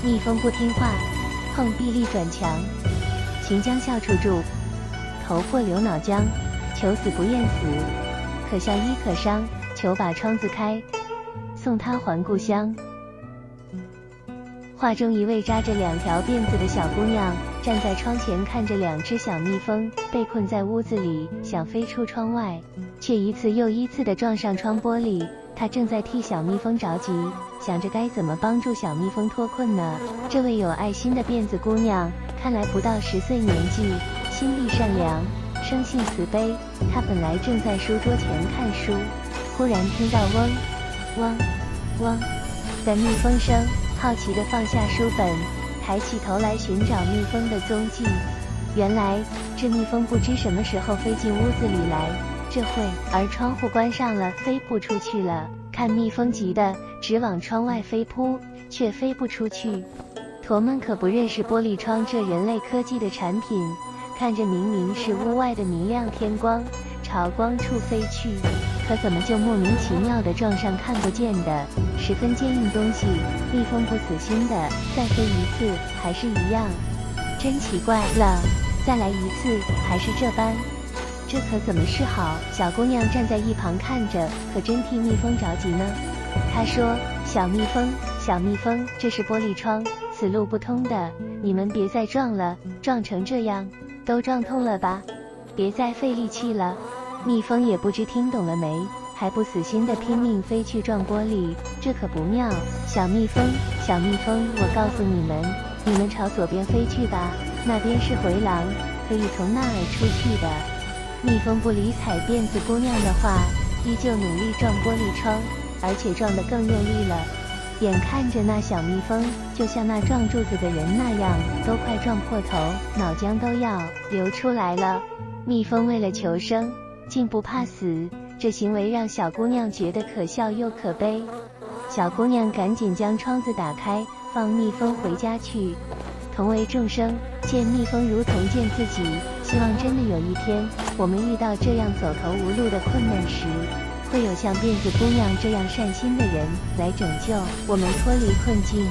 蜜蜂不听话，碰壁力转强。秦将校处住，头破流脑浆，求死不愿死，可笑亦可伤，求把窗子开，送他还故乡。画中一位扎着2条辫子的小姑娘站在窗前，看着2只小蜜蜂被困在屋子里，想飞出窗外，却一次又一次地撞上窗玻璃。她正在替小蜜蜂着急，想着该怎么帮助小蜜蜂脱困呢。这位有爱心的辫子姑娘看来不到10岁年纪，心地善良，生性慈悲。她本来正在书桌前看书，忽然听到嗡嗡嗡的蜜蜂声，好奇地放下书本，抬起头来寻找蜜蜂的踪迹。原来这蜜蜂不知什么时候飞进屋子里来，这会儿窗户关上了，飞不出去了。看蜜蜂急得直往窗外飞扑，却飞不出去。驼们可不认识玻璃窗这人类科技的产品，看着明明是屋外的明亮天光，朝光处飞去，可怎么就莫名其妙地撞上看不见的十分坚硬东西？蜜蜂不死心的再飞一次，还是一样，真奇怪了。再来一次，还是这般，这可怎么是好？小姑娘站在一旁看着，可真替蜜蜂着急呢。她说：“小蜜蜂，小蜜蜂，这是玻璃窗，此路不通的，你们别再撞了，撞成这样，都撞痛了吧？别再费力气了。”蜜蜂也不知听懂了没，还不死心的拼命飞去撞玻璃，这可不妙。小蜜蜂，小蜜蜂，我告诉你们，你们朝左边飞去吧，那边是回廊，可以从那儿出去的。蜜蜂不理睬辫子姑娘的话，依旧努力撞玻璃窗，而且撞得更用力了。眼看着那小蜜蜂就像那撞柱子的人那样，都快撞破头，脑浆都要流出来了。蜜蜂为了求生，竟不怕死，这行为让小姑娘觉得可笑又可悲。小姑娘赶紧将窗子打开，放蜜蜂回家去。同为众生，见蜜蜂如同见自己，希望真的有一天，我们遇到这样走投无路的困难时，会有像辫子姑娘这样善心的人来拯救我们脱离困境。